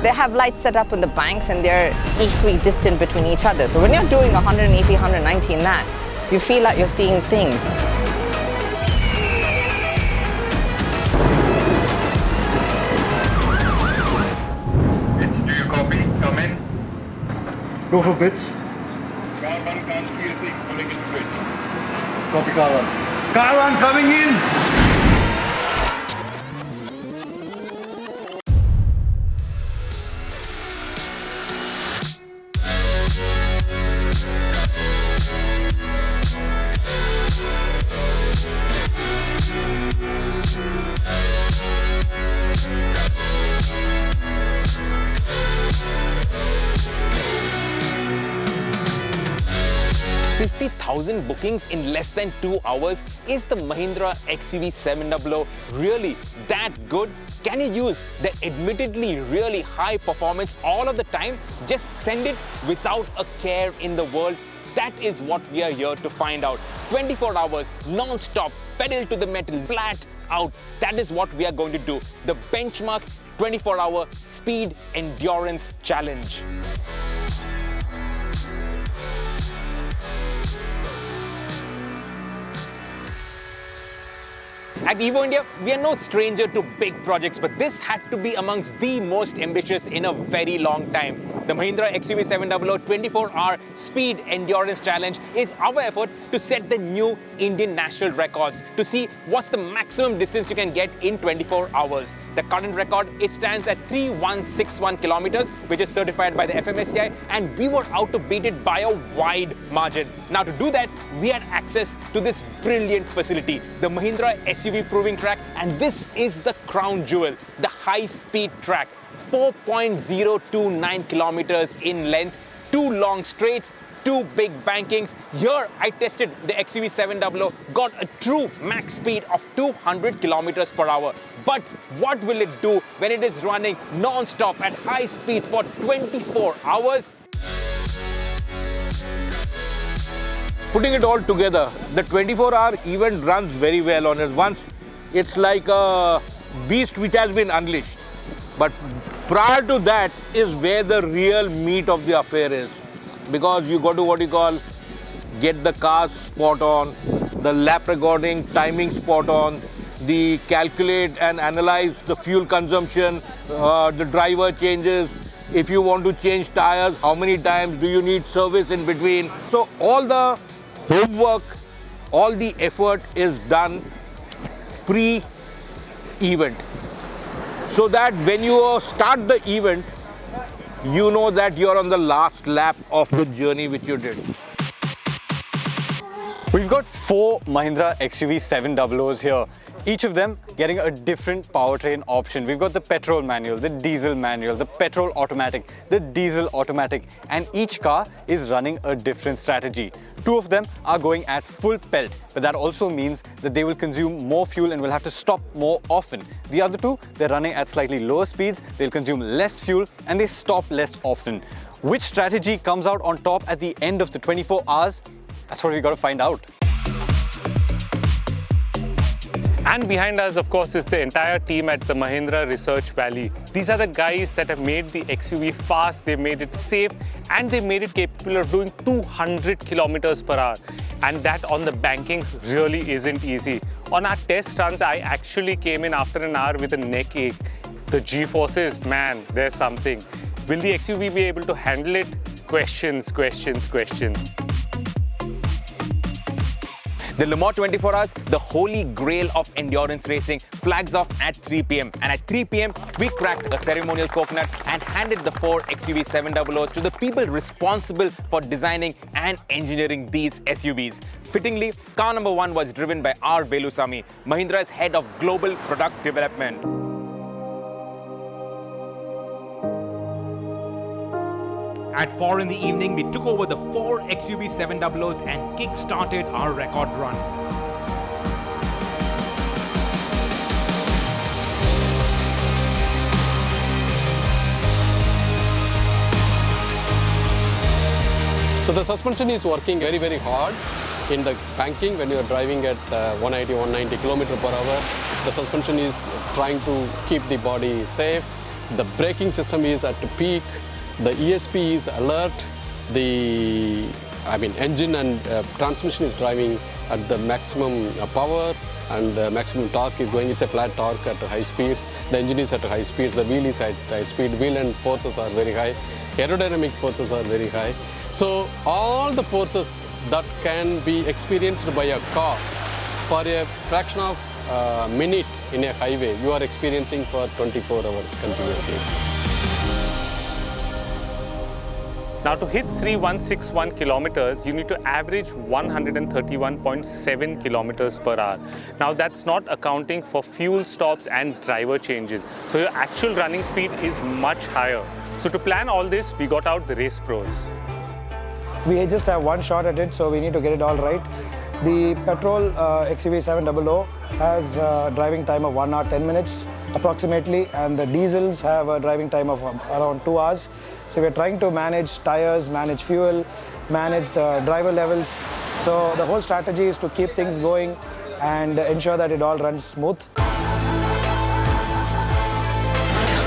They have lights set up on the banks and they're equidistant between each other. So when you're doing 180, 190 in that, you feel like you're seeing things. Bits, do you copy? Come in. Go for bits. Car 1 can't see a thing, pulling into bits. Copy car 1. Car 1 coming in! $50,000 bookings in less than 2 hours. Is the Mahindra XUV700 really that good? Can you use the admittedly really high performance all of the time? Just send it without a care in the world? That is what we are here to find out. 24 hours, non-stop, pedal to the metal, flat out. That is what we are going to do. The benchmark 24-hour speed endurance challenge. At Evo India, we are no stranger to big projects, but this had to be amongst the most ambitious in a very long time. The Mahindra XUV700 24-hour Speed Endurance Challenge is our effort to set the new Indian national records, to see what's the maximum distance you can get in 24 hours. The current record, it stands at 3161 kilometers, which is certified by the FMSCI, and we were out to beat it by a wide margin. Now to do that, we had access to this brilliant facility, the Mahindra XUV Proving Track, and this is the crown jewel, the high-speed track. 4.029 kilometers in length, 2 long straights, 2 big bankings. Here I tested the XUV700, got a true max speed of 200 kilometers per hour. But what will it do when it is running non-stop at high speeds for 24 hours? Putting it all together, the 24-hour event runs very well on it. Once it's like a beast which has been unleashed. But prior to that is where the real meat of the affair is. Because you got to what you call, get the cars spot on, the lap recording, timing spot on, the calculate and analyze the fuel consumption, the driver changes. If you want to change tires, how many times do you need service in between? So all the homework, all the effort is done pre-event. So that when you start the event, you know that you're on the last lap of the journey which you did. We've got 4 Mahindra XUV700s here, each of them getting a different powertrain option. We've got the petrol manual, the diesel manual, the petrol automatic, the diesel automatic, and each car is running a different strategy. 2 of them are going at full pelt, but that also means that they will consume more fuel and will have to stop more often. The other 2, they're running at slightly lower speeds, they'll consume less fuel and they stop less often. Which strategy comes out on top at the end of the 24 hours? That's what we've got to find out. And behind us, of course, is the entire team at the Mahindra Research Valley. These are the guys that have made the XUV fast, they made it safe, and they made it capable of doing 200 kilometers per hour. And that on the bankings really isn't easy. On our test runs, I actually came in after an hour with a neck ache. The G-forces, man, there's something. Will the XUV be able to handle it? Questions, questions, questions. The Le Mans 24 Hours, the holy grail of endurance racing, flags off at 3 p.m. And at 3 p.m, we cracked a ceremonial coconut and handed the 4 XUV700s to the people responsible for designing and engineering these SUVs. Fittingly, car number 1 was driven by R. Velusamy, Mahindra's head of global product development. At 4 in the evening, we took over the 4 XUV700s and kick-started our record run. So the suspension is working very, very hard in the banking when you are driving at 180, 190 km per hour. The suspension is trying to keep the body safe The braking system is at peak. The ESP is alert. The engine and transmission is driving at the maximum power, and the maximum torque is going. It's a flat torque at high speeds. The engine is at high speeds. The wheel is at high speed. Wheel and forces are very high. Aerodynamic forces are very high. So all the forces that can be experienced by a car for a fraction of a minute in a highway, you are experiencing for 24 hours continuously. Now to hit 3161 kilometers, you need to average 131.7 kilometers per hour. Now that's not accounting for fuel stops and driver changes. So your actual running speed is much higher. So to plan all this, we got out the Race Pros. We just have one shot at it, so we need to get it all right. The petrol XUV700 has a driving time of 1 hour 10 minutes approximately, and the diesels have a driving time of around 2 hours. So we're trying to manage tires, manage fuel, manage the driver levels. So the whole strategy is to keep things going and ensure that it all runs smooth.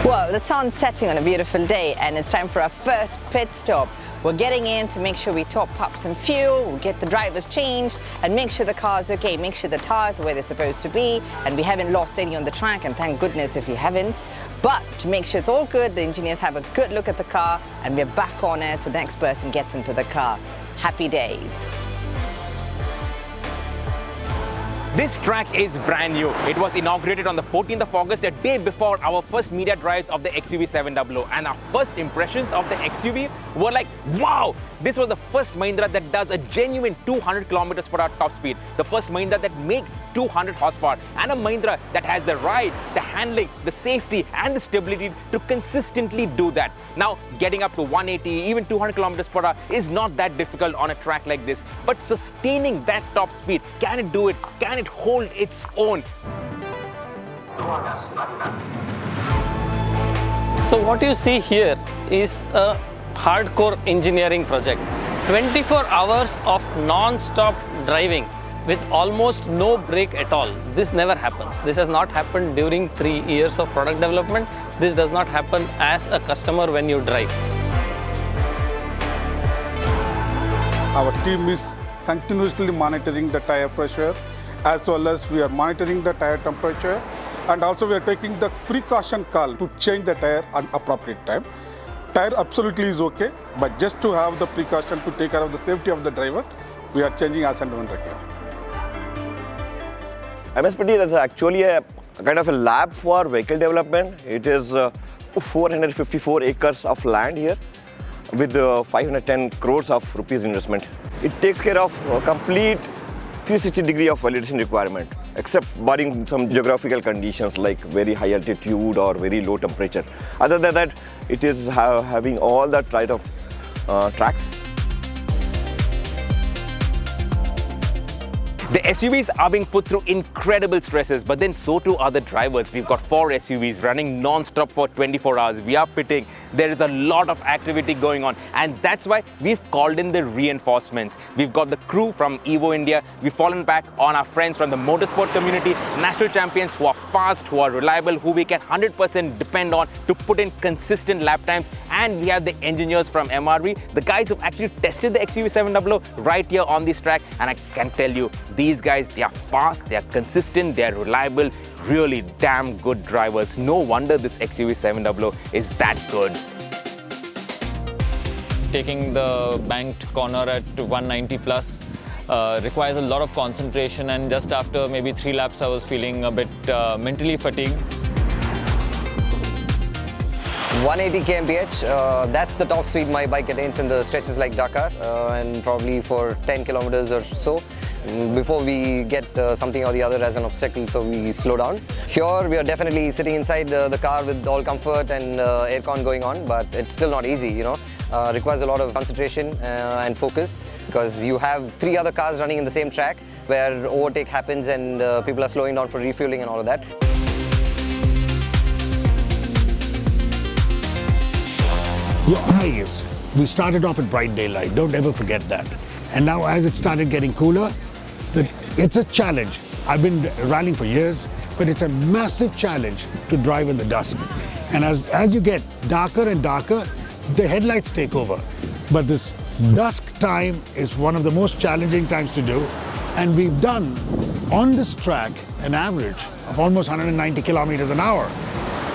Well, the sun's setting on a beautiful day and it's time for our first pit stop. We're getting in to make sure we top up some fuel, we'll get the drivers changed and make sure the car's okay, make sure the tires are where they're supposed to be and we haven't lost any on the track, and thank goodness if you haven't. But to make sure it's all good, the engineers have a good look at the car and we're back on it so the next person gets into the car. Happy days. This track is brand new. It was inaugurated on the 14th of August, a day before our first media drives of the XUV700. And our first impressions of the XUV were like, wow! This was the first Mahindra that does a genuine 200 kilometers per hour top speed. The first Mahindra that makes 200 horsepower. And a Mahindra that has the ride, the handling, the safety and the stability to consistently do that. Now, getting up to 180, even 200 kilometers per hour is not that difficult on a track like this. But sustaining that top speed, can it do it? Can it hold its own? So what you see here is a hardcore engineering project. 24 hours of non-stop driving with almost no break at all. This never happens. This has not happened during 3 years of product development. This does not happen as a customer when you drive. Our team is continuously monitoring the tire pressure, as well as we are monitoring the tire temperature, and also we are taking the precaution call to change the tire at appropriate time. Tire absolutely is okay, but just to have the precaution to take care of the safety of the driver, we are changing as and when required. MSPT is actually a kind of a lab for vehicle development. It is 454 acres of land here with 510 crores of rupees investment. It takes care of a complete 360 degree of validation requirement, except barring some geographical conditions like very high altitude or very low temperature. Other than that, it is having all that right of tracks. The SUVs are being put through incredible stresses, but then so too are the drivers. We've got 4 SUVs running non-stop for 24 hours. We are pitting. There is a lot of activity going on, and that's why we've called in the reinforcements. We've got the crew from Evo India. We've fallen back on our friends from the motorsport community, national champions who are fast, who are reliable, who we can 100% depend on to put in consistent lap times. And we have the engineers from MRV, the guys who've actually tested the XUV700 right here on this track. And I can tell you, these guys, they are fast, they are consistent, they are reliable, really damn good drivers. No wonder this XUV700 is that good. Taking the banked corner at 190 plus requires a lot of concentration, and just after maybe 3 laps I was feeling a bit mentally fatigued. 180 kmph, that's the top speed my bike attains in the stretches like Dakar, and probably for 10 kilometers or so before we get something or the other as an obstacle, so we slow down. Here we are definitely sitting inside the car with all comfort and aircon going on, but it's still not easy, you know. Requires a lot of concentration and focus, because you have 3 other cars running in the same track where overtake happens and people are slowing down for refueling and all of that. Your eyes, we started off at bright daylight, don't ever forget that. And now as it started getting cooler, it's a challenge. I've been rallying for years, but it's a massive challenge to drive in the dusk. And as you get darker and darker, the headlights take over. But this dusk time is one of the most challenging times to do. And we've done on this track an average of almost 190 kilometers an hour.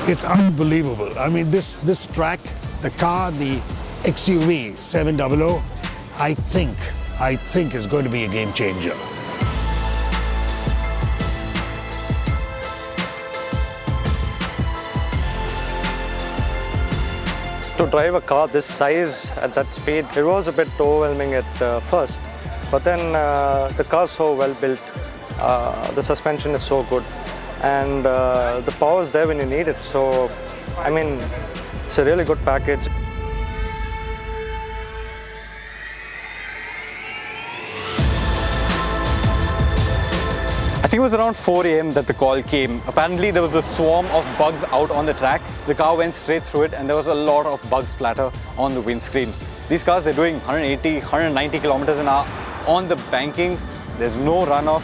It's unbelievable. I mean, this track, the car, the XUV700, I think is going to be a game changer. To drive a car this size at that speed, it was a bit overwhelming at first. But then the car's so well built, the suspension is so good, and the power is there when you need it. So, I mean, it's a really good package. I think it was around 4 a.m. that the call came. Apparently there was a swarm of bugs out on the track. The car went straight through it and there was a lot of bug splatter on the windscreen. These cars, they're doing 180, 190 kilometers an hour on the bankings. There's no runoff.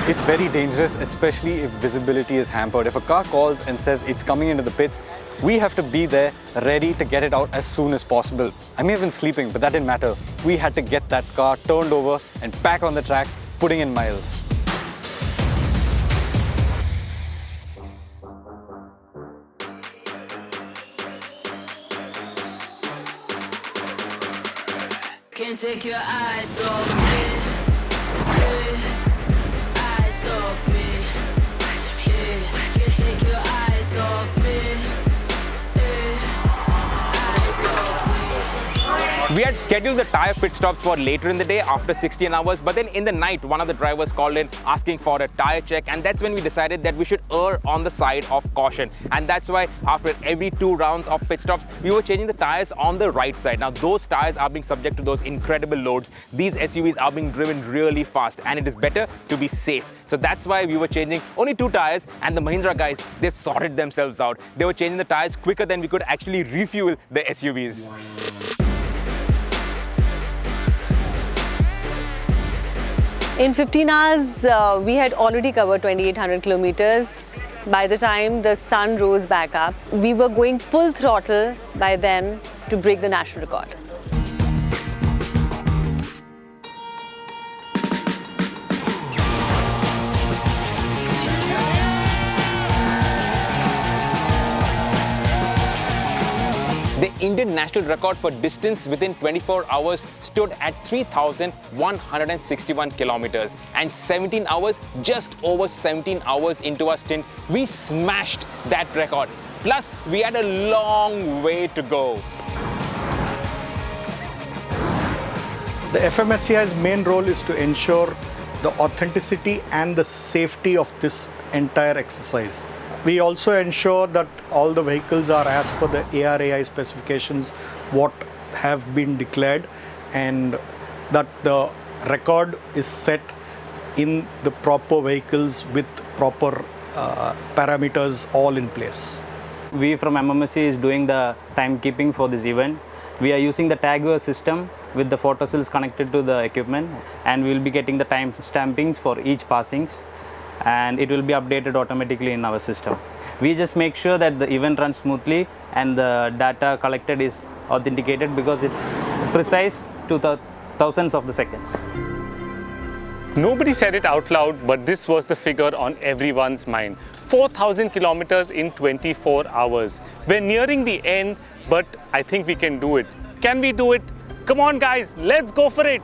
It's very dangerous, especially if visibility is hampered. If a car calls and says it's coming into the pits, we have to be there ready to get it out as soon as possible. I may have been sleeping, but that didn't matter. We had to get that car turned over and back on the track, putting in miles. Can't take your eyes off me, eyes off me, can't take your eyes off me, eyes off me. We had scheduled the tire pit stops for later in the day after 16 hours, but then in the night, one of the drivers called in asking for a tire check, and that's when we decided that we should err on the side of caution. And that's why after every 2 rounds of pit stops, we were changing the tires on the right side. Now, those tires are being subject to those incredible loads. These SUVs are being driven really fast, and it is better to be safe. So that's why we were changing only 2 tires, and the Mahindra guys, they've sorted themselves out. They were changing the tires quicker than we could actually refuel the SUVs. In 15 hours, we had already covered 2,800 kilometers. By the time the sun rose back up, we were going full throttle by then to break the national record. The Indian national record for distance within 24 hours stood at 3,161 kilometers. And 17 hours, just over 17 hours into our stint, we smashed that record. Plus, we had a long way to go. The FMSCI's main role is to ensure the authenticity and the safety of this entire exercise. We also ensure that all the vehicles are as per the ARAI specifications, what have been declared, and that the record is set in the proper vehicles with proper parameters all in place. We from MMSC is doing the timekeeping for this event. We are using the Tagware system with the photo cells connected to the equipment, and we will be getting the time stampings for each passings, and it will be updated automatically in our system. We just make sure that the event runs smoothly and the data collected is authenticated because it's precise to the thousands of the seconds. Nobody said it out loud, but this was the figure on everyone's mind. 4,000 kilometers in 24 hours. We're nearing the end, but I think we can do it. Can we do it? Come on guys, let's go for it.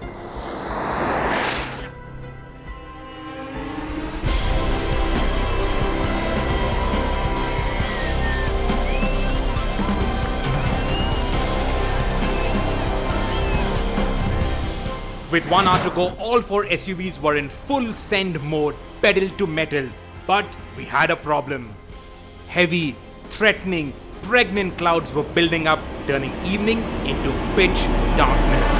With 1 hour to go, all 4 SUVs were in full send mode, pedal to metal. But we had a problem. Heavy, threatening, pregnant clouds were building up, turning evening into pitch darkness.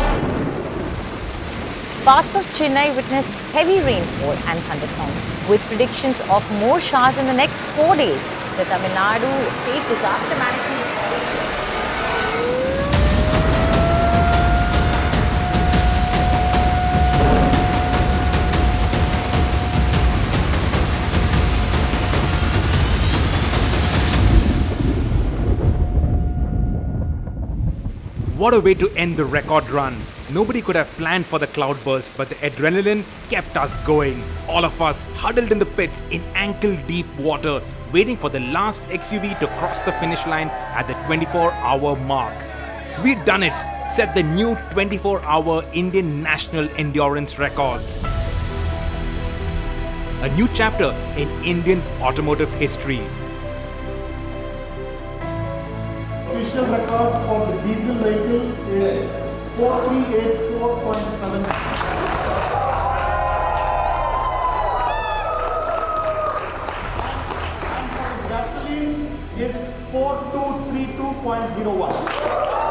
Parts of Chennai witnessed heavy rainfall and thunderstorms, with predictions of more showers in the next 4 days. The Tamil Nadu State Disaster Management What a way to end the record run. Nobody could have planned for the cloudburst, but the adrenaline kept us going. All of us huddled in the pits in ankle-deep water, waiting for the last XUV to cross the finish line at the 24-hour mark. We'd done it, set the new 24-hour Indian national endurance records. A new chapter in Indian automotive history. Official record for the diesel vehicle is 4384.7. And for gasoline is 4232.01.